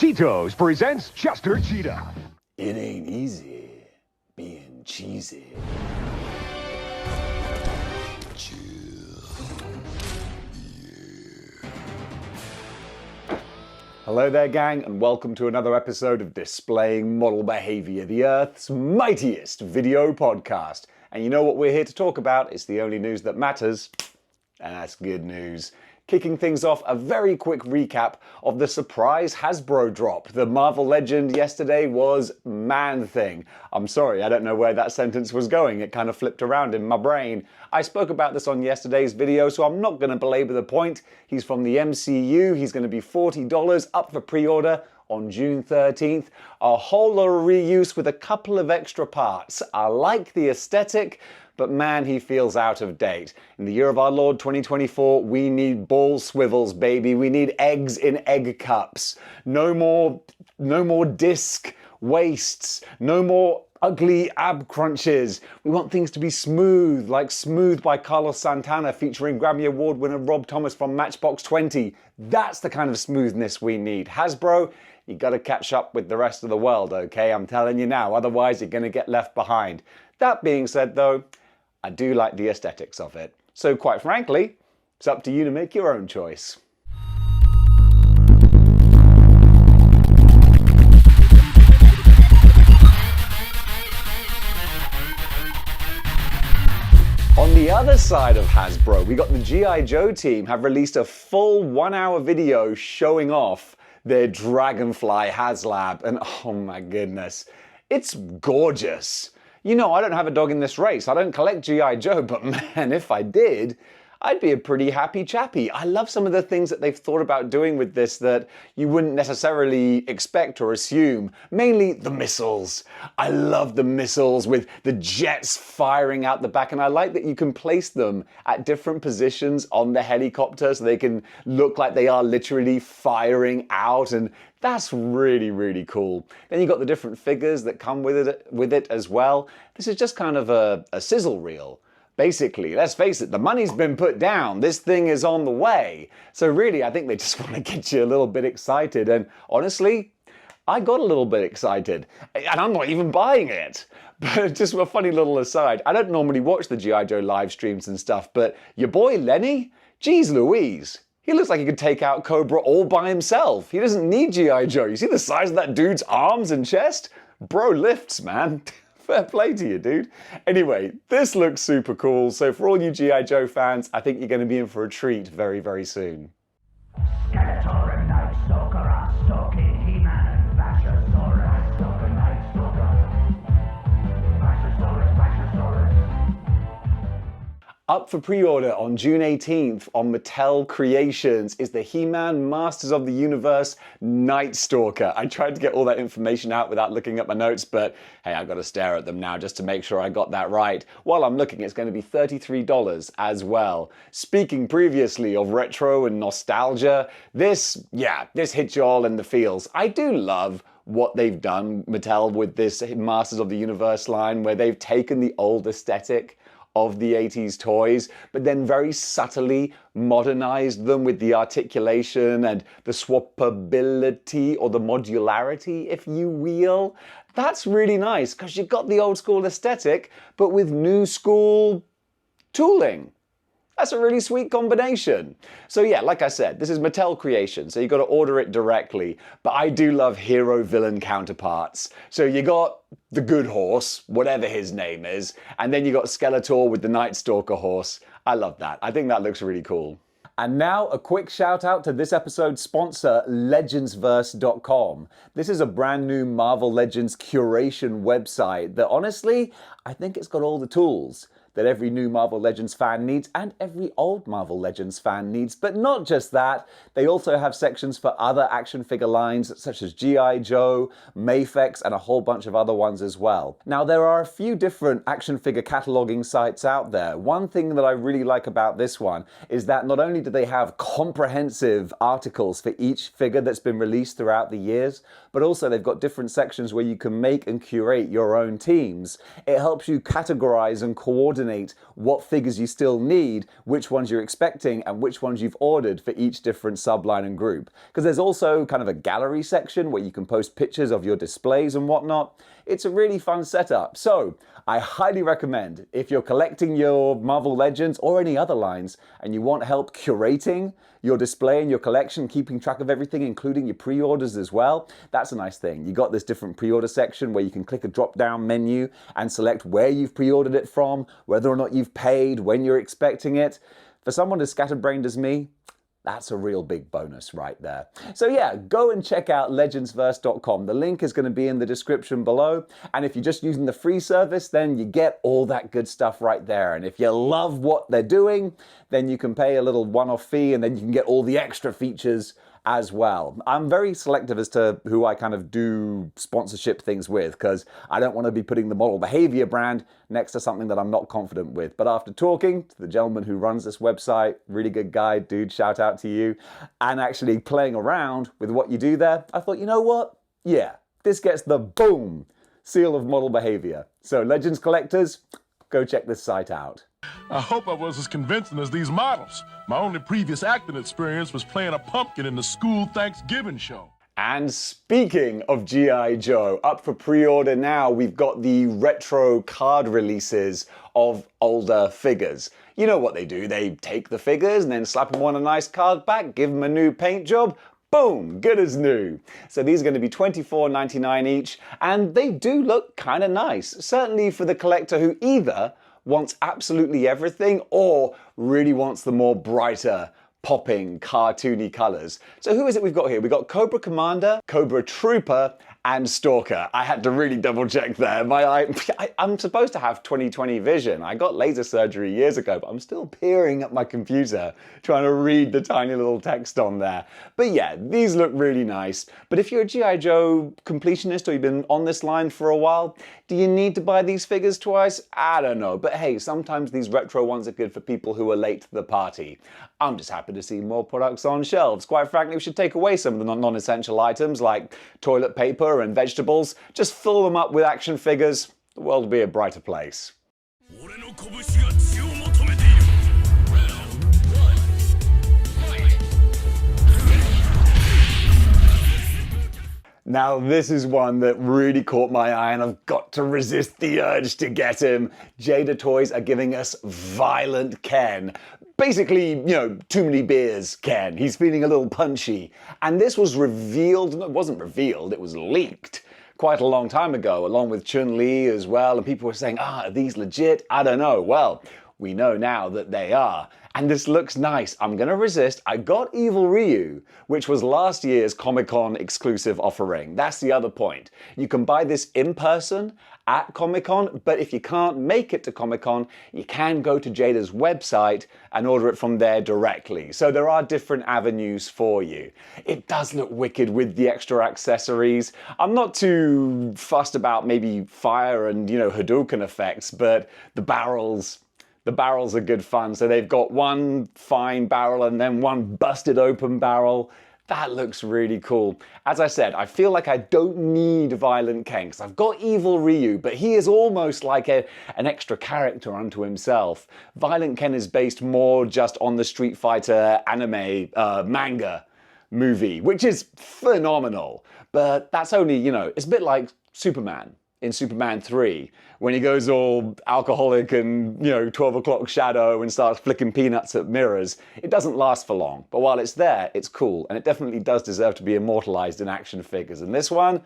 Cheetos presents Chester Cheetah. It ain't easy being cheesy. Hello there, gang, and welcome to another episode of Displaying-Model-Behaviour, the Earth's mightiest video podcast. And you know what we're here to talk about? It's the only news that matters, and that's good news. Kicking things off, a very quick recap of the surprise Hasbro drop. The Marvel Legend yesterday was Man-Thing. I'm sorry, I don't know where that sentence was going. It kind of flipped around in my brain. I spoke about this on yesterday's video, so I'm not going to belabor the point. He's from the MCU. He's going to be $40 up for pre-order on June 13th. A whole lot of reuse with a couple of extra parts. I like the aesthetic, but man, he feels out of date. In the year of our Lord 2024, we need ball swivels, baby. We need eggs in egg cups. No more disc waists. No more ugly ab crunches. We want things to be smooth, like Smooth by Carlos Santana featuring Grammy Award winner Rob Thomas from Matchbox 20. That's the kind of smoothness we need. Hasbro, you gotta catch up with the rest of the world, okay? I'm telling you now, otherwise you're gonna get left behind. That being said though, I do like the aesthetics of it. So quite frankly, it's up to you to make your own choice. On the other side of Hasbro, we got the G.I. Joe team have released a full 1-hour video showing off their Dragonfly Haslab, and oh my goodness, it's gorgeous. You know, I don't have a dog in this race. I don't collect G.I. Joe, but man, if I did, I'd be a pretty happy chappy. I love some of the things that they've thought about doing with this that you wouldn't necessarily expect or assume. Mainly the missiles. I love the missiles with the jets firing out the back, and I like that you can place them at different positions on the helicopter so they can look like they are literally firing out, and that's really, really cool. Then you got the different figures that come with it as well. This is just kind of a sizzle reel. Basically, let's face it, the money's been put down. This thing is on the way. So really, I think they just want to get you a little bit excited. And honestly, I got a little bit excited. And I'm not even buying it. But just a funny little aside, I don't normally watch the G.I. Joe live streams and stuff, but your boy Lenny, geez Louise, he looks like he could take out Cobra all by himself. He doesn't need G.I. Joe. You see the size of that dude's arms and chest? Bro lifts, man. Fair play to you, dude. Anyway, this looks super cool. So for all you G.I. Joe fans, I think you're going to be in for a treat very, very soon. Skeletor and Night Stalker are stalking He-Man and Bashasaurus. Stalker, Night Stalker. Bashasaurus, Bashasaurus. Up for pre-order on June 18th on Mattel Creations is the He-Man Masters of the Universe Night Stalker. I tried to get all that information out without looking at my notes, but hey, I've got to stare at them now just to make sure I got that right. While I'm looking, it's going to be $33 as well. Speaking previously of retro and nostalgia, this hits you all in the feels. I do love what they've done, Mattel, with this Masters of the Universe line, where they've taken the old aesthetic of the 80s toys, but then very subtly modernized them with the articulation and the swappability, or the modularity, if you will. That's really nice, because you've got the old school aesthetic, but with new school tooling. That's a really sweet combination. So yeah, like I said, this is Mattel Creation, so you got to order it directly. But I do love hero-villain counterparts. So you got the good horse, whatever his name is, and then you got Skeletor with the Night Stalker horse. I love that. I think that looks really cool. And now a quick shout out to this episode's sponsor, legendsverse.com. This is a brand new Marvel Legends curation website that honestly, I think it's got all the tools that every new Marvel Legends fan needs and every old Marvel Legends fan needs. But not just that, they also have sections for other action figure lines such as G.I. Joe, Mafex, and a whole bunch of other ones as well. Now, there are a few different action figure cataloging sites out there. One thing that I really like about this one is that not only do they have comprehensive articles for each figure that's been released throughout the years, but also they've got different sections where you can make and curate your own teams. It helps you categorize and coordinate coordinate what figures you still need, which ones you're expecting, and which ones you've ordered for each different subline and group. Because there's also kind of a gallery section where you can post pictures of your displays and whatnot. It's a really fun setup. So I highly recommend, if you're collecting your Marvel Legends or any other lines and you want help curating your display and your collection, keeping track of everything, including your pre-orders as well, that's a nice thing. You got this different pre-order section where you can click a drop-down menu and select where you've pre-ordered it from, whether or not you've paid, when you're expecting it. For someone as scatterbrained as me, that's a real big bonus right there. So yeah, go and check out legendsverse.com. The link is going to be in the description below. And if you're just using the free service, then you get all that good stuff right there. And if you love what they're doing, then you can pay a little one-off fee and then you can get all the extra features as well. I'm very selective as to who I kind of do sponsorship things with, because I don't want to be putting the Model Behaviour brand next to something that I'm not confident with. But after talking to the gentleman who runs this website, really good guy, dude, shout out to you, and actually playing around with what you do there, I thought, you know what? Yeah, this gets the boom seal of Model Behaviour. So Legends collectors, go check this site out. I hope I was as convincing as these models. My only previous acting experience was playing a pumpkin in the school Thanksgiving show. And speaking of G.I. Joe, up for pre-order now, we've got the retro card releases of older figures. You know what they do, they take the figures and then slap them on a nice card back, give them a new paint job, boom, good as new. So these are going to be $24.99 each, and they do look kind of nice, certainly for the collector who either wants absolutely everything or really wants the more brighter, popping, cartoony colors. So who is it we've got here? We've got Cobra Commander, Cobra Trooper, and Stalker. I had to really double check there. I'm supposed to have 20/20 vision. I got laser surgery years ago, but I'm still peering at my computer, trying to read the tiny little text on there. But yeah, these look really nice. But if you're a G.I. Joe completionist or you've been on this line for a while, do you need to buy these figures twice? I don't know. But hey, sometimes these retro ones are good for people who are late to the party. I'm just happy to see more products on shelves. Quite frankly, we should take away some of the non-essential items like toilet paper and vegetables. Just fill them up with action figures. The world will be a brighter place. Now this is one that really caught my eye and I've got to resist the urge to get him. Jada Toys are giving us Violent Ken. Basically, you know, too many beers Ken. He's feeling a little punchy. And this was revealed, no, it wasn't revealed, it was leaked quite a long time ago, along with Chun-Li as well. And people were saying, are these legit? I don't know. Well, we know now that they are. And this looks nice. I'm gonna resist. I got Evil Ryu, which was last year's Comic-Con exclusive offering. That's the other point. You can buy this in person at Comic-Con, but if you can't make it to Comic-Con, you can go to Jada's website and order it from there directly. So there are different avenues for you. It does look wicked with the extra accessories. I'm not too fussed about maybe fire and, you know, Hadouken effects, but the barrels are good fun. So they've got one fine barrel and then one busted open barrel. That looks really cool. As I said, I feel like I don't need Violent Ken because I've got Evil Ryu, but he is almost like an extra character unto himself. Violent Ken is based more just on the Street Fighter anime manga movie, which is phenomenal. But that's only, you know, it's a bit like Superman in Superman 3, when he goes all alcoholic and, you know, 12 o'clock shadow and starts flicking peanuts at mirrors. It doesn't last for long, but while it's there, it's cool, and it definitely does deserve to be immortalized in action figures. And this one,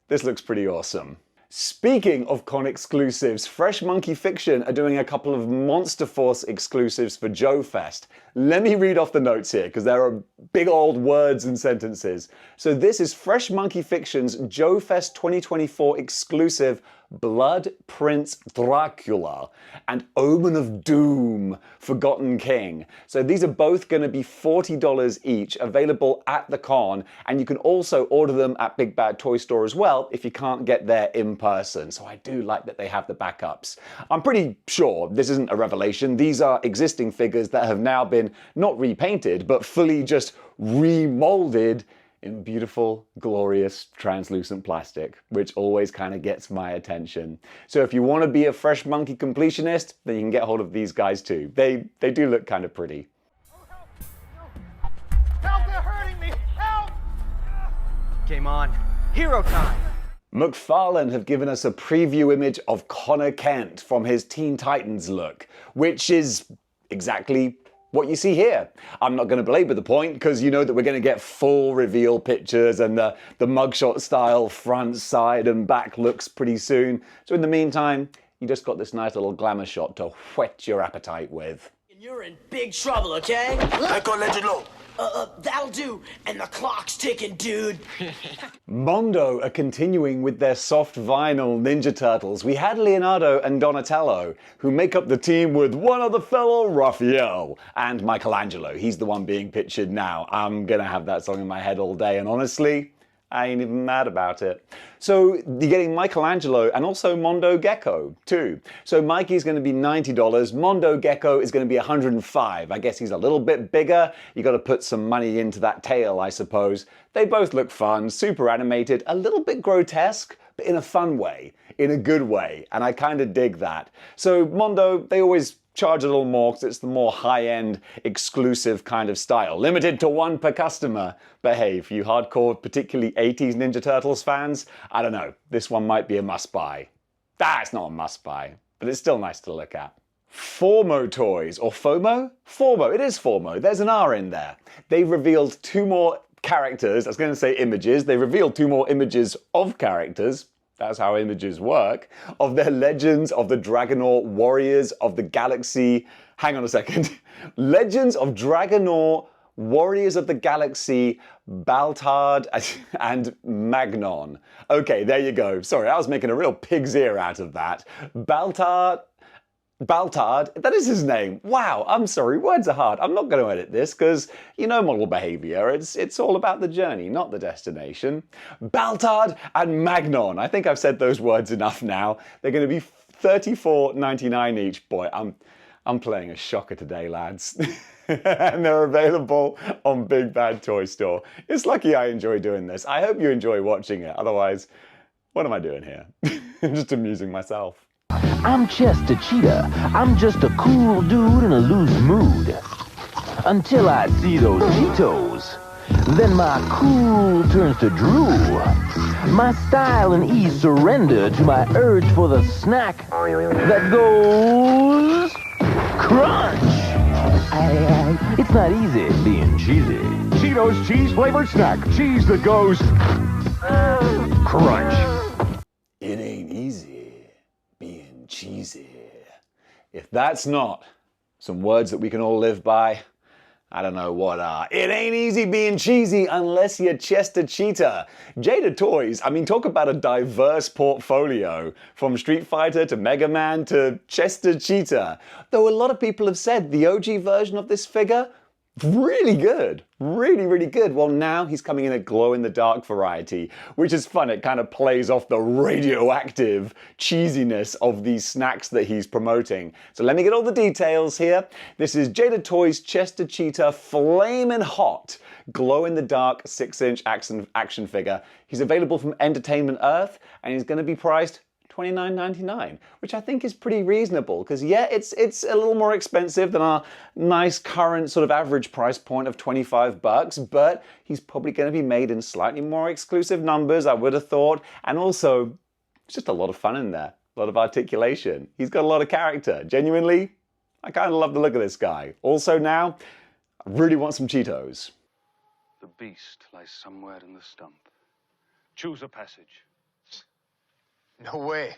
this looks pretty awesome. Speaking of con exclusives, Fresh Monkey Fiction are doing a couple of Monster Force exclusives for Joe Fest. Let me read off the notes here, because there are big old words and sentences. So this is Fresh Monkey Fiction's Joe Fest 2024 exclusive Blood Prince Dracula and Omen of Doom Forgotten King. So these are both going to be $40 each, available at the con, and you can also order them at Big Bad Toy Store as well if you can't get there in person. So I do like that they have the backups. I'm pretty sure this isn't a revelation. These are existing figures that have now been not repainted, but fully just remolded in beautiful, glorious, translucent plastic, which always kind of gets my attention. So if you want to be a Fresh Monkey completionist, then you can get hold of these guys too. They do look kind of pretty. Help, they're hurting me! Help! Game on. Hero time! McFarlane have given us a preview image of Connor Kent from his Teen Titans look, which is exactly what you see here. I'm not going to belabor the point because you know that we're going to get full reveal pictures and the mugshot style front, side and back looks pretty soon. So in the meantime, you just got this nice little glamour shot to whet your appetite with. You're in big trouble, okay? I can't let you know. That'll do. And the clock's ticking, dude. Mondo are continuing with their soft vinyl Ninja Turtles. We had Leonardo and Donatello, who make up the team with one other fellow, Raphael, and Michelangelo. He's the one being pictured now. I'm gonna have that song in my head all day, and honestly, I ain't even mad about it. So you're getting Michelangelo and also Mondo Gecko too. So Mikey's going to be $90, Mondo Gecko is going to be $105. I guess he's a little bit bigger. You got to put some money into that tail, I suppose. They both look fun, super animated, a little bit grotesque, but in a fun way, in a good way, and I kind of dig that. So Mondo, they always charge a little more because it's the more high-end, exclusive kind of style. Limited to one per customer. But hey, for you hardcore, particularly 80s Ninja Turtles fans, I don't know, this one might be a must-buy. It's not a must-buy, but it's still nice to look at. Formo Toys, or FOMO? Formo, it is Formo, there's an R in there. They've revealed 2 more characters, I was going to say images, they revealed 2 more images of characters, that's how images work, of their Legends of the Dragonaut Warriors of the Galaxy. Hang on a second. Legends of Dragonaut Warriors of the Galaxy, Baltard and Magnon. Okay, there you go. Sorry, I was making a real pig's ear out of that. Baltard, that is his name. Wow, I'm sorry, words are hard. I'm not going to edit this because you know model behavior. It's all about the journey, not the destination. Baltard and Magnon. I think I've said those words enough now. They're going to be $34.99 each. Boy, I'm playing a shocker today, lads. And they're available on Big Bad Toy Store. It's lucky I enjoy doing this. I hope you enjoy watching it. Otherwise, what am I doing here? I'm just amusing myself. I'm just a cheetah. I'm just a cool dude in a loose mood. Until I see those Cheetos. Then my cool turns to drool. My style and ease surrender to my urge for the snack that goes crunch. It's not easy being cheesy. Cheetos cheese-flavored snack. Cheese that goes... crunch. It ain't easy being cheesy. If that's not some words that we can all live by, I don't know what are. It ain't easy being cheesy unless you're Chester Cheetah. Jada Toys, I mean, talk about a diverse portfolio. From Street Fighter to Mega Man to Chester Cheetah. Though a lot of people have said the OG version of this figure, really good. Really, really good. Well, now he's coming in a glow-in-the-dark variety, which is fun. It kind of plays off the radioactive cheesiness of these snacks that he's promoting. So let me get all the details here. This is Jada Toys Chester Cheetah Flamin' Hot glow-in-the-dark 6-inch action figure. He's available from Entertainment Earth, and he's going to be priced $29.99, which I think is pretty reasonable because yeah, it's a little more expensive than our nice current sort of average price point of $25, but he's probably going to be made in slightly more exclusive numbers, I would have thought, and also it's just a lot of fun in there, a lot of articulation. He's got a lot of character. Genuinely, I kind of love the look of this guy. Also now, I really want some Cheetos. The beast lies somewhere in the stump. Choose a passage. No way.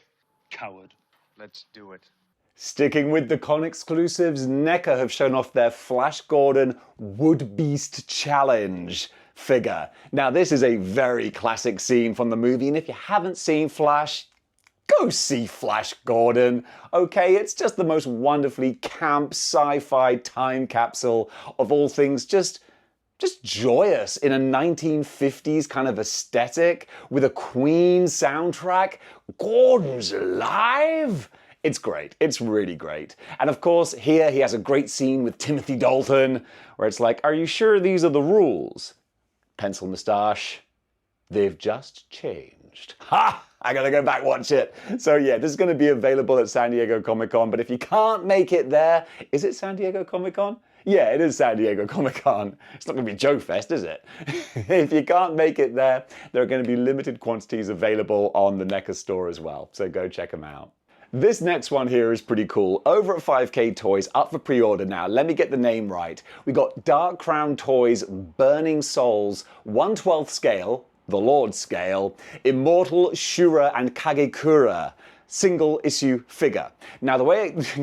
Coward. Let's do it. Sticking with the con exclusives, NECA have shown off their Flash Gordon Wood Beast Challenge figure. Now this is a very classic scene from the movie, and if you haven't seen Flash, go see Flash Gordon. Okay, it's just the most wonderfully camp sci-fi time capsule of all things, just joyous in a 1950s kind of aesthetic with a Queen soundtrack. Gordon's alive! It's great. It's really great. And of course, here he has a great scene with Timothy Dalton where it's like, are you sure these are the rules? pencil moustache. They've just changed. Ha! I gotta go back watch it. So yeah, this is gonna be available at San Diego Comic-Con, but if you can't make it there, is it San Diego Comic-Con? Yeah, it is San Diego Comic-Con. It's not gonna be Joe Fest, is it? If you can't make it there, there are gonna be limited quantities available on the NECA store as well, so go check them out. This next one here is pretty cool. Over at 5K Toys, up for pre-order now. Let me get the name right. We got Dark Crown Toys Burning Souls 1/12 scale, the Lord scale, Immortal Shura and Kagekura single issue figure. Now the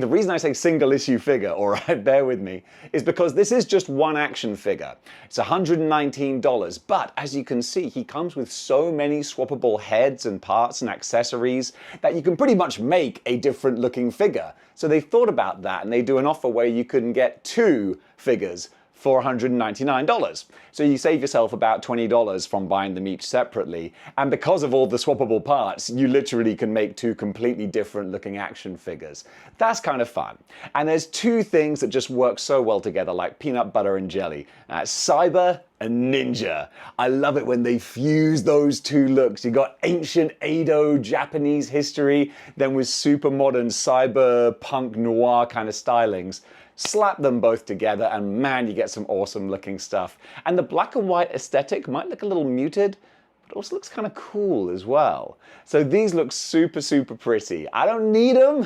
reason I say single issue figure, alright, bear with me, is because this is just one action figure. It's $119, but as you can see, he comes with so many swappable heads and parts and accessories that you can pretty much make a different looking figure. So they thought about that and they do an offer where you can get 2 figures for $199. So you save yourself about $20 from buying them each separately. And because of all the swappable parts, you literally can make 2 completely different looking action figures. That's kind of fun. And there's 2 things that just work so well together, like peanut butter and jelly. Cyber and Ninja. I love it when they fuse those 2 looks. You got ancient Edo Japanese history, then with super modern cyberpunk noir kind of stylings. Slap them both together and man, you get some awesome looking stuff. And the black and white aesthetic might look a little muted, but also looks kind of cool as well. So these look super, super pretty. I don't need them,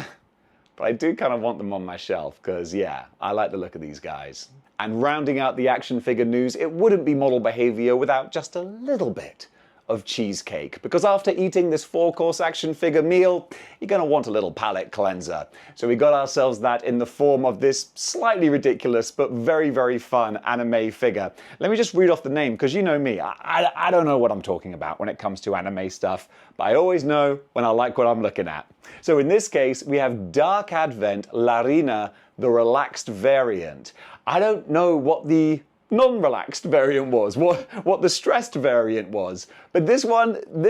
but I do kind of want them on my shelf because yeah, I like the look of these guys. And rounding out the action figure news, it wouldn't be model behavior without just a little bit of cheesecake, because after eating this 4-course action figure meal, you're gonna want a little palate cleanser. So we got ourselves that in the form of this slightly ridiculous but very, very fun anime figure. Let me just read off the name, because you know me, I don't know what I'm talking about when it comes to anime stuff, but I always know when I like what I'm looking at. So in this case, we have Dark Advent Larina, the relaxed variant. I don't know what the non-relaxed variant was, what the stressed variant was. But this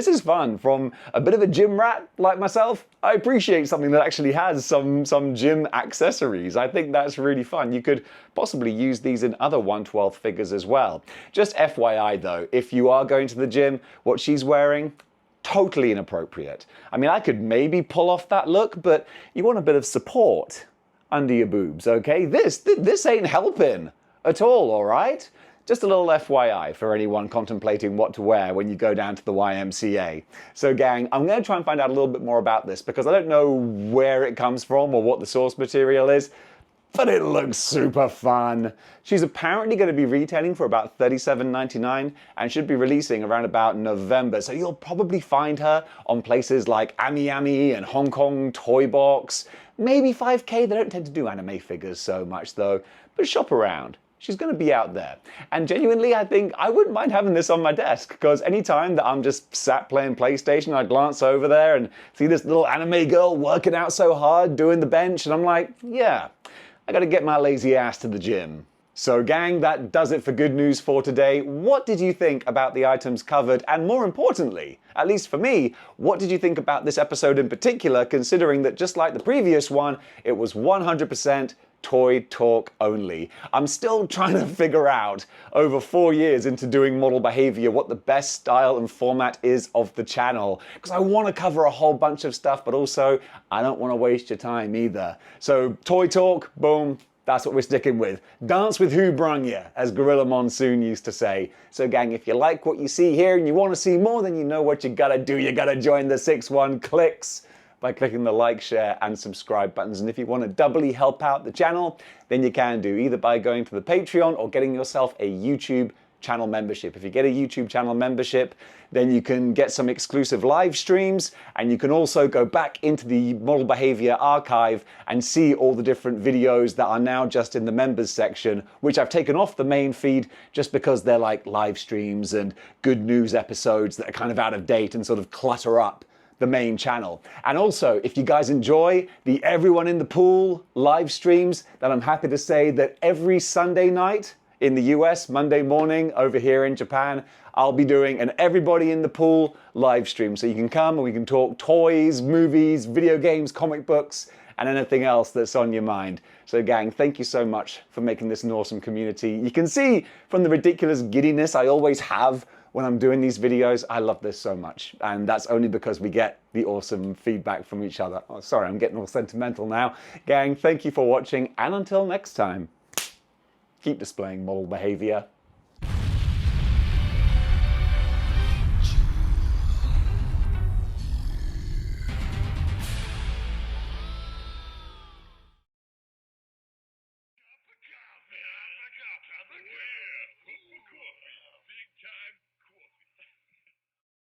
is fun. From a bit of a gym rat like myself, I appreciate something that actually has some gym accessories. I think that's really fun. You could possibly use these in other 1/12 figures as well. Just FYI though, if you are going to the gym, what she's wearing, totally inappropriate. I mean, I could maybe pull off that look, but you want a bit of support under your boobs, okay? This ain't helping at all, alright? Just a little FYI for anyone contemplating what to wear when you go down to the YMCA. So gang, I'm going to try and find out a little bit more about this because I don't know where it comes from or what the source material is, but it looks super fun. She's apparently going to be retailing for about $37.99 and should be releasing around about November. So you'll probably find her on places like Ami Ami and Hong Kong Toy Box. Maybe 5K, they don't tend to do anime figures so much though, but shop around. She's going to be out there. And genuinely, I think I wouldn't mind having this on my desk because anytime that I'm just sat playing PlayStation, I glance over there and see this little anime girl working out so hard, doing the bench, and I'm like, yeah, I got to get my lazy ass to the gym. So gang, that does it for good news for today. What did you think about the items covered? And more importantly, at least for me, what did you think about this episode in particular, considering that just like the previous one, it was 100% toy talk only. I'm still trying to figure out, over 4 years into doing model behavior, what the best style and format is of the channel. Because I want to cover a whole bunch of stuff, but also I don't want to waste your time either. So toy talk, boom. That's what we're sticking with. Dance with who brung ya, as Gorilla Monsoon used to say. So gang, if you like what you see here and you want to see more, then you know what you gotta do. You gotta join the 6-1 clicks by clicking the like, share, and subscribe buttons. And if you want to doubly help out the channel, then you can do either by going to the Patreon or getting yourself a YouTube channel membership. If you get a YouTube channel membership, then you can get some exclusive live streams, and you can also go back into the Model Behavior archive and see all the different videos that are now just in the members section, which I've taken off the main feed just because they're like live streams and good news episodes that are kind of out of date and sort of clutter up the main channel. And also, if you guys enjoy the Everyone in the Pool live streams, then I'm happy to say that every Sunday night in the US, Monday morning over here in Japan, I'll be doing an Everybody in the Pool live stream. So you can come and we can talk toys, movies, video games, comic books, and anything else that's on your mind. So gang, thank you so much for making this an awesome community. You can see from the ridiculous giddiness I always have when I'm doing these videos, I love this so much. And that's only because we get the awesome feedback from each other. Oh, sorry, I'm getting all sentimental now. Gang, thank you for watching, and until next time, keep displaying model behavior.